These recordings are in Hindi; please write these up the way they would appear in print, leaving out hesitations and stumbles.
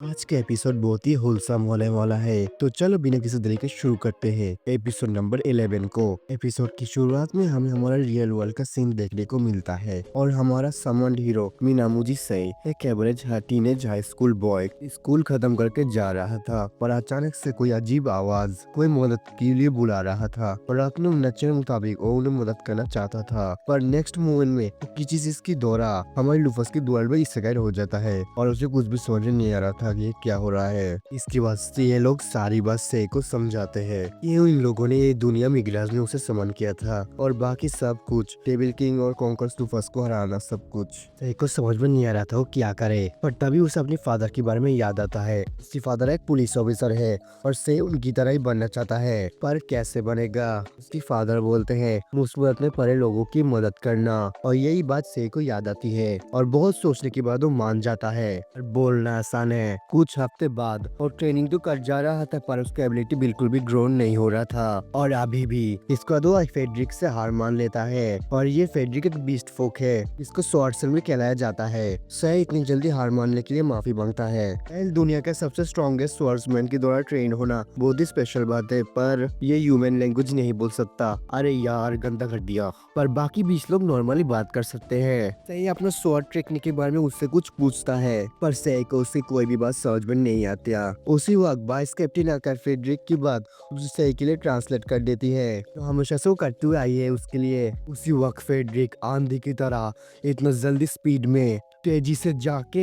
आज का एपिसोड बहुत ही होलसम होने वाला है, तो चलो बिना किसी देरी के शुरू करते हैं एपिसोड नंबर 11 को। एपिसोड की शुरुआत में हमें हमारा रियल वर्ल्ड का सीन देखने को मिलता है और हमारा समन्ड हीरो मीनामुजी से एक average teenage high school boy school खत्म करके जा रहा था, पर अचानक से कोई अजीब आवाज कोई मदद के लिए बुला रहा था और अपने नेचर मुताबिक वो उन्हें मदद करना चाहता था। पर नेक्स्ट मोमेंट में वो किसी चीज की दौरा हमारी लूफस की दुआर में इससे हो जाता है और उसे कुछ भी समझ नहीं आ रहा था कि ये क्या हो रहा है। इसके बाद से ये लोग सारी बात से को समझाते हैं। ये इन लोगों ने ये दुनिया में गिलास में उसे समन किया था और बाकी सब कुछ टेबल किंग और कॉन्कर्स लूफस को हराना सब कुछ को समझ में नहीं आ रहा था वो क्या करे। पर तभी उसे अपने फादर के बारे में याद आता है। उसकी फादर एक पुलिस ऑफिसर है और से उनकी तरह ही बनना चाहता है, पर कैसे बनेगा। उसकी फादर बोलते हैं मुसीबत में पड़े लोगों की मदद करना, और यही बात से को याद आती है और बहुत सोचने के बाद वो मान जाता है। और बोलना आसान है। कुछ हफ्ते बाद और ट्रेनिंग तो कर जा रहा था, पर उसका एबिलिटी बिल्कुल भी ग्रोन नहीं हो रहा था और अभी भी इसका दो फेड्रिक से हार मान लेता है। और ये फेड्रिक एक बीस्ट फोक है, इसको स्वॉर्डसन भी कहलाया जाता है। सही इतनी जल्दी हार मानने के लिए माफी मांगता है। दुनिया का सबसे स्ट्रॉन्गेस्ट स्वॉर्ड्समैन के द्वारा ट्रेन होना बहुत ही स्पेशल बात है, पर ये ह्यूमन लैंग्वेज नहीं बोल सकता। अरे यार गंदा कर दिया। पर बाकी 20 लोग नॉर्मली बात कर सकते हैं। सही अपना स्वॉर्ड टेक्निक के बारे में उससे कुछ पूछता है, पर सही को उससे कोई भी बात समझ में नहीं आती। उसी वक्त वाइस कैप्टन आकर फेड्रिक की बात उसे सही के लिए ट्रांसलेट कर देती है, तो हमेशा से वो करते हुए आई है उसके लिए। उसी वक्त फेड्रिक आंधी की तरह इतना जल्दी स्पीड में तेजी से जाके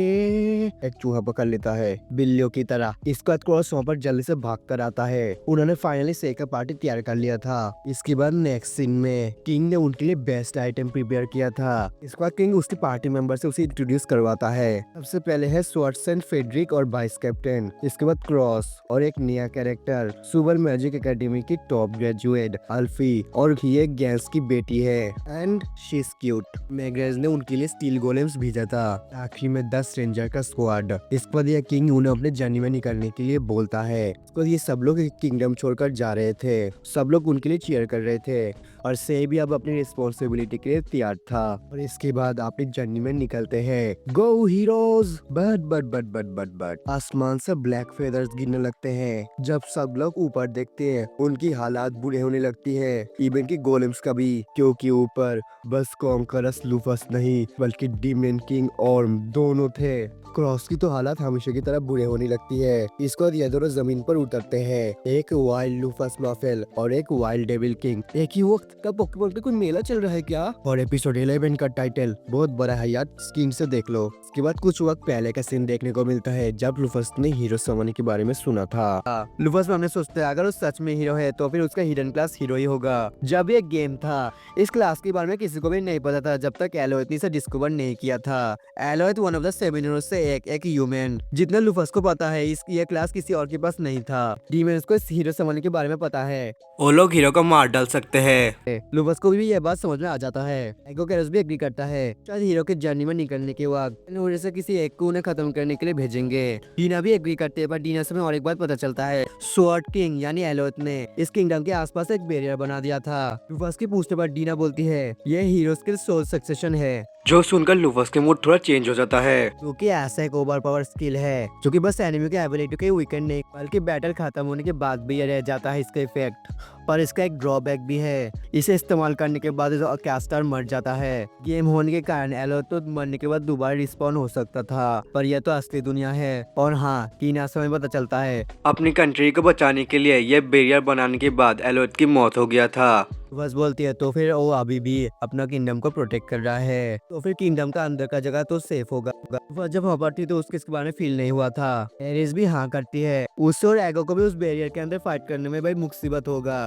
एक चूहा पकड़ लेता है बिल्लियों की तरह। इसके बाद क्रॉस वहाँ पर जल्दी से भाग कर आता है। उन्होंने फाइनली सेका पार्टी तैयार कर लिया था। इसके बाद नेक्स्ट सीन में किंग ने उनके लिए बेस्ट आइटम प्रिपेयर किया था। इसके बाद किंग उसके पार्टी मेंबर से उसे इंट्रोड्यूस करवाता है। सबसे पहले है स्वॉर्डसन, फेड्रिक और वाइस कैप्टन। इसके बाद क्रॉस और एक नया कैरेक्टर सुपर मैजिक एकेडमी की टॉप ग्रेजुएट अल्फी, और ये गैंस की बेटी है एंड शी इज क्यूट। मैग्रेज ने उनके लिए स्टील गोलेम्स भेजा था। आखिरी में 10 रेंजर का स्क्वाड। इसके बाद ये किंग उन्हें अपने जर्नी में निकलने के लिए बोलता है। इसके बाद ये सब लोग किंगडम छोड़कर जा रहे थे। सब लोग उनके लिए चीयर कर रहे थे और से भी अब अपनी रिस्पॉन्सिबिलिटी के लिए तैयार था। और इसके बाद अपनी जर्नी में निकलते हैं। गो हीरोज। बट आसमान से ब्लैक फेदर्स गिरने लगते हैं। जब सब लोग ऊपर देखते हैं उनकी हालात बुरे होने लगती है, इवन की गोलेम्स का भी, क्योंकि ऊपर बस कॉन्करस लूफस नहीं बल्कि डीमन किंग और दोनों थे। क्रॉस की तो हालत हमेशा की तरह बुरे होने लगती है। इसके बाद ये दोनों जमीन पर उतरते हैं, एक वाइल्ड लूफस माफेल और एक वाइल्ड डेविल किंग। एक ही वक्त का पोकेमॉन का कोई मेला चल रहा है क्या? और एपिसोड 11 का टाइटल बहुत बड़ा है यार, स्क्रीन से देख लो। इसके बाद कुछ वक्त पहले का सीन देखने को मिलता है जब लूफस ने हीरो समन के बारे में सुना था। लूफस में हमने सोचते हैं अगर वो सच में हीरो है तो फिर उसका हिडन क्लास हीरो ही होगा। जब ये गेम था इस क्लास के बारे में किसी को भी नहीं पता था जब तक एलोथ ने इसे डिस्कवर नहीं किया था। एलोथ वन ऑफ द 7 हीरोज से एक ह्यूमन। जितना लूफस को पता है ये क्लास किसी और के पास नहीं था। डीमंस को इस हीरो समझने के बारे में पता है, वो लोग हीरो को मार डाल सकते हैं। लूफस को भी ये बात समझ में आ जाता है। एको कैरस भी एग्री करता है। शायद हीरो के जर्नी में निकलने के बाद से किसी एक को उन्हें खत्म करने के लिए भेजेंगे। डीना भी एग्री करते हैं, पर डीना से और एक बात पता चलता है, स्वॉर्ड किंग यानी एलोथ ने इस किंगडम के आसपास एक बैरियर बना दिया था। लूफस के पूछने पर डीना बोलती है ये हीरोज के सोल सक्सेशन है, जो सुनकर लूफस के मूड थोड़ा चेंज हो जाता है। क्योंकि ऐसा एक ओवर पावर स्किल है जो कि बस एनिमी के एबिलिटी के वीकेंड नहीं बल्कि बैटल खत्म होने के बाद भी रह जाता है इसका इफेक्ट। पर इसका एक ड्रॉबैक भी है, इसे इस्तेमाल करने के बाद कैस्टर मर जाता है। गेम होने के कारण एलोथ तो मरने के बाद दोबारा रिस्पॉन हो सकता था, पर यह तो असली दुनिया है। और हाँ, टीना से हमें पता चलता है अपनी कंट्री को बचाने के लिए ये बैरियर बनाने के बाद एलोथ की मौत हो गया था। बस बोलती है तो फिर वो अभी भी अपना किंगडम को प्रोटेक्ट कर रहा है, तो फिर किंगडम का अंदर का जगह तो सेफ होगा। वह जब वहाँ पर थी तो उसके इसके बारे में फील नहीं हुआ था। एरिस भी हाँ करती है। उससे और एगो को भी उस बैरियर के अंदर फाइट करने में भाई मुसीबत होगा।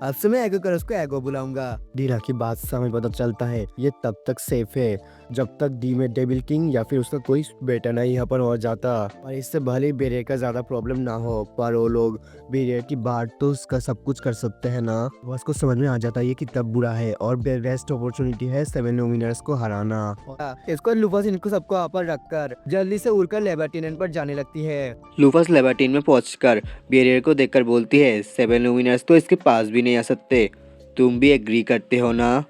अब से मैं एगो कर उसको एगो बुलाऊंगा। डीना की बात से हमें पता चलता है ये तब तक सेफ है जब तक डी में डेविल किंग या फिर उसका कोई बेटा नहीं यहाँ पर हो जाता। और इससे भले बैरियर का ज्यादा प्रॉब्लम ना हो, पर वो लोग बैरियर की बात तो उसका सब कुछ कर सकते हैं ना। बस को समझ में आ जाता है ये कितना बुरा है और बेस्ट अपॉर्चुनिटी है 7 लुमिनर्स को हराना। इसको लूफस इनको सबको यहाँ पर रखकर जल्दी से उड़कर लेबर्टिनेंट पर जाने लगती है। लूफस लेबार्टिन में पहुंचकर बैरियर को देखकर बोलती है 7 लुमिनर्स तो इसके पास भी नहीं आ सकते। तुम भी एग्री करते हो ना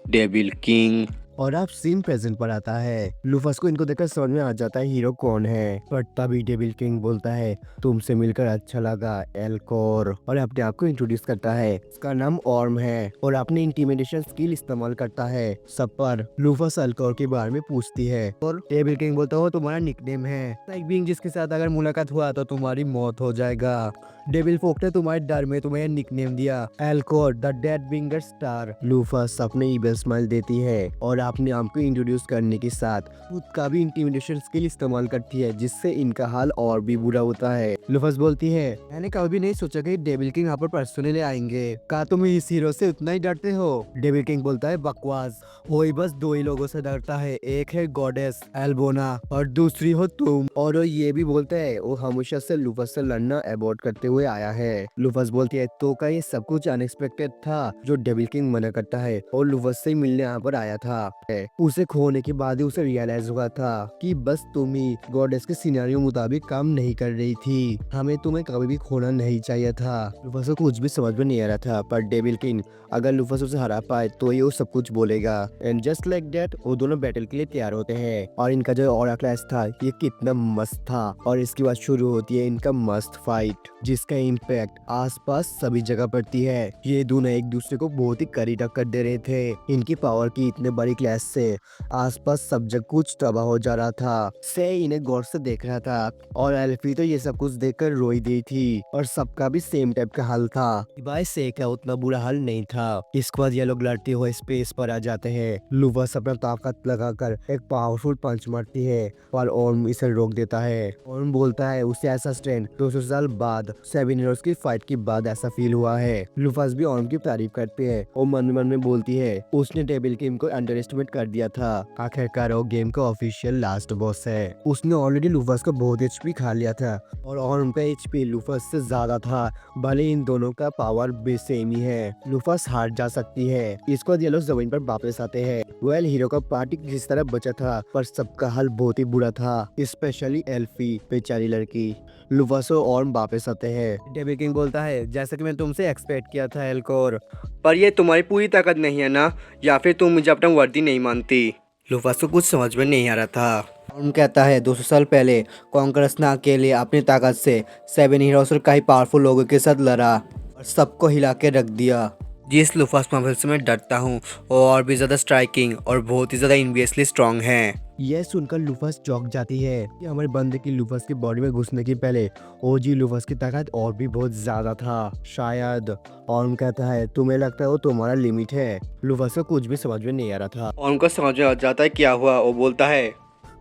डेविल किंग? और अब सीन प्रेजेंट पर आता है। लूफस को इनको देखकर समझ में आ जाता है हीरो कौन है, पर तभी डेविल किंग बोलता है तुमसे मिलकर अच्छा लगा एल्कोर, और अपने आप को इंट्रोड्यूस करता है। उसका नाम ऑर्म है और अपनी इंटिमिडेशन स्किल इस्तेमाल करता है सब पर। लूफस एल्कोर के बारे में पूछती है और डेविल किंग बोलता है तुम्हारा निकनेम है, एक बीइंग जिसके साथ अगर मुलाकात हुआ तो तुम्हारी मौत हो जाएगा। डेविल फोक ने तुम्हारे डर में तुम्हें निकनेम दिया एल्कोर द डेड विंगर स्टार। लूफस अपने ईबल स्माइल देती है और अपने आप को इंट्रोड्यूस करने के साथ खुद का भी इंटिमिडेशन स्किल इस्तेमाल करती है, जिससे इनका हाल और भी बुरा होता है। लूफस बोलती है मैंने कभी नहीं सोचा कि डेविल किंग यहाँ पर पर्सनली आएंगे, क्या तुम इस हीरो से उतना ही डरते हो? डेविल किंग बोलता है बकवास, वही बस दो ही लोगों से डरता है, एक है गॉडेस एल्बोना और दूसरी हो तुम। और वो ये भी बोलता है वो हमेशा से लूफस से लड़ना अवॉइड करते हुए आया है। लूफस बोलती है तो क्या ये सब कुछ अनएक्सपेक्टेड था? जो डेविल किंग मना करता है और लूफस से मिलने यहाँ पर आया था। उसे खोने के बाद ही उसे रियलाइज हुआ था कि बस तुम ही गॉडेस के सिनेरियो मुताबिक काम नहीं कर रही थी, हमें तुम्हें कभी भी खोना नहीं चाहिए था। लूफस को कुछ भी समझ में नहीं आ रहा था, पर डेविल किंग अगर लूफस उसे हरा पाए तो ये वो सब कुछ बोलेगा। एंड जस्ट लाइक दैट वो दोनों बैटल के लिए तैयार होते हैं। और इनका जो ऑरा क्लैश था ये कितना मस्त था। और इसके बाद शुरू होती है इनका मस्त फाइट, जिसका इम्पैक्ट आसपास सभी जगह पड़ती है। ये दोनों एक दूसरे को बहुत ही कड़ी टक्कर दे रहे थे। इनकी पावर की इतने बड़ी क्लैश से आसपास सब जगह कुछ तबाह हो जा रहा था। से इन्हें गौर से देख रहा था और एल्फी तो ये सब कुछ देखकर रोई दी थी और सबका भी सेम टाइप का हाल था। भाई से क्या उतना बुरा हाल नहीं था। इसके बाद ये लोग लड़ते हुए स्पेस पर आ जाते हैं। लूफस अपना ताकत लगाकर एक पावरफुल पंच मारती है पर ऑर्म इसे रोक देता है। ऑर्म बोलता है उसे ऐसा स्ट्रेंथ 200 साल बाद 7 हीरोज की फाइट के बाद ऐसा फील हुआ है। लूफस भी ऑर्म की तारीफ करते हैं और मन में बोलती है उसने डेविल किंग को अंडर एस्टिमेट कर दिया था, आखिरकार वो गेम का ऑफिशियल लास्ट बॉस है। उसने ऑलरेडी लूफस को बहुत एचपी खा लिया था और ऑर्म पे एचपी लूफस से ज्यादा था, भले इन दोनों का पावर भी सेम ही है। लूफस हार जा सकती है। इसके बाद ये लोग जमीन पर वापस आते हैं। वेल हीरो का पार्टी किस तरह बचा था, पर सबका हाल बहुत ही बुरा था, स्पेशली एल्फी बेचारी लड़की। लूफस और वापस आते हैं। डेविल किंग बोलता है जैसा कि मैं तुमसे एक्सपेक्ट किया था एल्कोर। पर ये तुम्हारी पूरी ताकत नहीं है ना, या फिर तुम मुझे अपना वर्दी नहीं मानती? लूफस को कुछ समझ में नहीं आ रहा था। ऑर्म कहता है 200 साल पहले कॉन्करस ने अकेले अपनी ताकत से 7 हीरोज और कई पावरफुल लोगों के साथ लड़ा और सबको हिला के रख दिया। जिस लूफस मार्वल से मैं डरता हूँ वो और भी ज्यादा स्ट्राइकिंग और बहुत ही ज्यादा इनवियसली स्ट्रॉन्ग है। यह सुनकर लूफस चौंक जाती है कि हमारे बंदे की लूफस की बॉडी में घुसने के पहले ओजी लूफस की ताकत और भी बहुत ज्यादा था शायद। ऑर्म कहता है तुम्हें लगता है वो तुम्हारा लिमिट है? लूफस को कुछ भी समझ में नहीं आ रहा था। और उनका समझ में आ जाता है क्या हुआ। वो बोलता है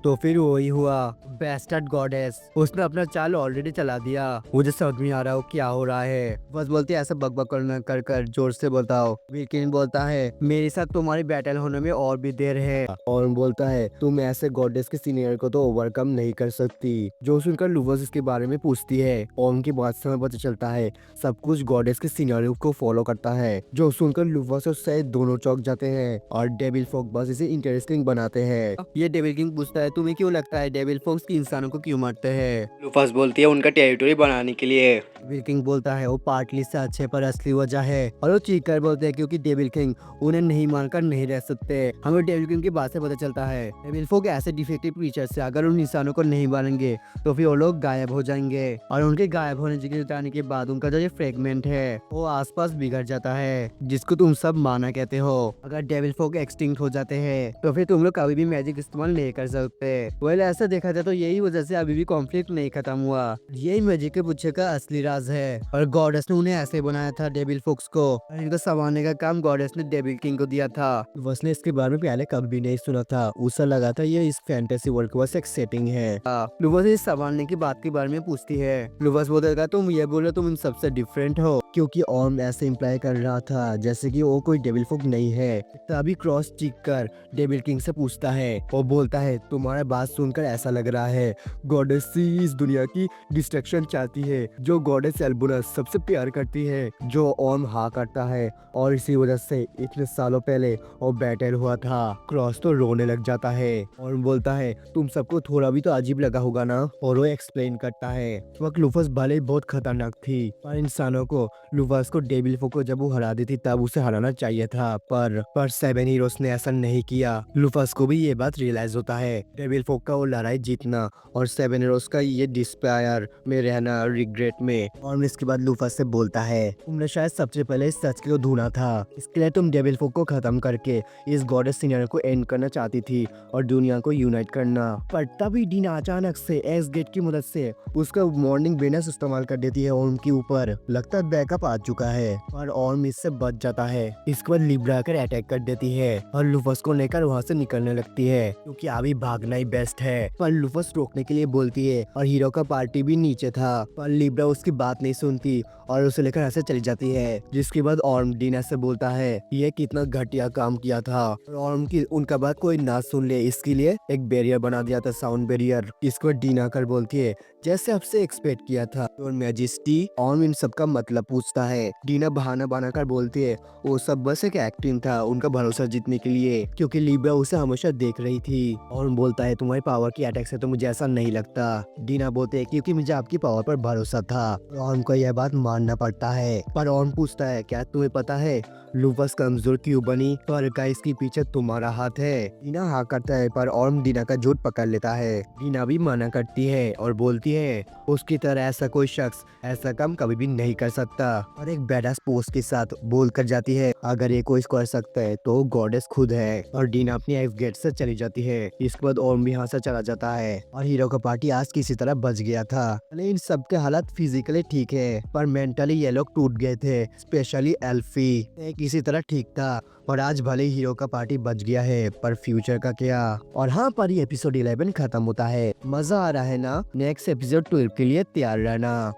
तो फिर वही हुआ, बेस्टर्ड गॉडेस उसने अपना चाल ऑलरेडी चला दिया। मुझे समझ में आ रहा हो क्या हो रहा है। बस बोलते ऐसा बकबक करना कर जोर से बताओ। विकिन बोलता है मेरे साथ तुम्हारी बैटल होने में और भी देर है। और बोलता है तुम ऐसे गॉडेस के सीनियर को तो ओवरकम नहीं कर सकती। जो सुनकर लूफस इसके बारे में पूछती है। ओम की बात से पता चलता है सब कुछ गॉडेस के सीनियर को फॉलो करता है। जो सुनकर लूफस और सैद दोनों चौंक जाते हैं और डेविल फोक बस इसे इंटरेस्टिंग बनाते हैं। ये डेविल किंग पूछता है तुम्हें क्यों लगता है डेविल फोक्स की इंसानों को क्यों मारते हैं? लूफस बोलती है उनका टेरिटरी बनाने के लिए। डेविल किंग बोलता है वो पार्टली सच है पर असली वजह है। और वो चीख कर बोलते हैं क्योंकि डेविल किंग उन्हें नहीं मारकर नहीं रह सकते। हमें डेविल किंग की बात से पता चलता है डेविल फोक ऐसे डिफेक्टिव क्रीचर से अगर उन इंसानों को नहीं मारेंगे तो फिर वो लोग गायब हो जाएंगे और उनके गायब होने जाने के बाद उनका जो ये फ्रेगमेंट है वो आसपास बिगड़ जाता है, जिसको तुम सब माना कहते हो। अगर डेविल फोक एक्सटिंक्ट हो जाते हैं तो फिर तुम लोग कभी भी मैजिक इस्तेमाल नहीं कर सकते। वेल ऐसा देखा जाए तो यही वजह से अभी भी कॉन्फ्लिक्ट नहीं खत्म हुआ। यही मैजिक के पीछे का असली राज है और गॉडेस ने उन्हें ऐसे बनाया था डेविल फोक्स को, और इनको संभालने का काम गॉडेस ने डेविल किंग को दिया था। लूफस ने इसके बारे में पहले कभी नहीं सुना था। उसे लगा था ये इस फैंटेसी वर्ल्ड का बस एक सेटिंग है। लूफस इस संभालने की बात के बारे में पूछती है। लूफस बोलेगा तुम ये बोलो तुम इन सबसे डिफरेंट हो, क्योंकि ऑर्म ऐसे इम्प्लाई कर रहा था जैसे कि वो कोई डेविल फोक नहीं है। तभी क्रॉस चीख कर डेविल किंग से पूछता है। वो बोलता है तुम्हारा तुम्हारा बात सुनकर ऐसा लग रहा है गॉडेस इस दुनिया की डिस्ट्रक्शन चाहती है, जो गॉडेस एल्बुनस सबसे प्यार करती है, जो ओम हाँ करता है और इसी वजह से इतने सालों पहले वो बैटल हुआ था। क्रॉस तो रोने लग जाता है और बोलता है तुम सबको थोड़ा भी तो अजीब लगा होगा ना, और वो एक्सप्लेन करता है वक्त लूफस भले ही बहुत खतरनाक थी, पर इंसानों को लूफस को डेविल फोक को जब वो हरा दी थी तब उसे हराना चाहिए था, पर सेवन हीरोज ने ऐसा नहीं किया। लूफस को भी ये बात रियलाइज होता है डेविल फोक का वो लड़ाई जीतना और सेवन हीरोज का ये डिस्पायर में रहना रिग्रेट में। और इसके बाद लूफस से बोलता है तुमने शायद सबसे पहले इस सच को ढूंढा था, इसके लिए तुम डेविल फोक को खत्म करके इस गॉडेस सिनेरियो को एंड करना चाहती थी और दुनिया को यूनाइट करना। पर तभी डीना अचानक से एक्स गेट की मदद से उसका मॉर्निंग वेनस इस्तेमाल कर देती है ओर्म के ऊपर। लगता है बैकअप आ चुका है और ओर्म इससे बच जाता है। इसके बाद लिब्रा आकर अटैक कर देती है और लूफस को लेकर वहाँ से निकलने लगती है क्योंकि अभी भागना ही बेस्ट है। पर लूफस रोकने के लिए बोलती है और हीरो का पार्टी भी नीचे था, पर लिब्रा उसकी बात नहीं सुनती और उसे लेकर ऐसे चली जाती है। जिसके बाद ओर्म डीना से बोलता है ये कितना घटिया काम किया था और ओर्म की उनका बात कोई ना सुन ले, इसके लिए एक बैरियर बना दिया था, साउंड बैरियर। इसको डीना कर बोलती है जैसे आपसे एक्सपेक्ट किया था और मैजेस्टी। ओर्म इन सब का मतलब पूछता है। डीना बहाना बनाकर बोलती है वो सब बस एक एक्टिंग था उनका भरोसा जीतने के लिए, क्योंकि लिब्रा उसे हमेशा देख रही थी। ओर्म बोलता है तुम्हारी पावर की अटैक से तो मुझे ऐसा नहीं लगता। डीना बोलते है क्योंकि मुझे आपकी पावर पर भरोसा था। ओर्म को यह बात मानना पड़ता है, पर ओर्म पूछता है क्या तुम्हें पता है लूफस कमजोर क्यों बनी, पर क्या इसके पीछे तुम्हारा हाथ है। डीना हाँ करता है पर ओर्म डीना का झूठ पकड़ लेता है। डीना भी मना करती है और बोलती है उसकी तरह ऐसा कोई शख्स ऐसा काम कभी भी नहीं कर सकता, और एक बैडास पोस्ट के साथ बोल कर जाती है अगर ये कोई कर सकता है तो गॉडेस खुद है। और डीना अपनी एक्स गेट से चली जाती है। इसके बाद ओर्म भी यहाँ से चला जाता है और हीरो का पार्टी आज किसी तरह बच गया था। इन सबके हालात फिजिकली ठीक है पर मेंटली ये लोग टूट गए थे, स्पेशली एल्फी किसी तरह ठीक था और आज भले ही हीरो का पार्टी बच गया है पर फ्यूचर का क्या। और हाँ पर ये एपिसोड 11 खत्म होता है। मजा आ रहा है ना? नेक्स्ट एपिसोड 12 के लिए तैयार रहना।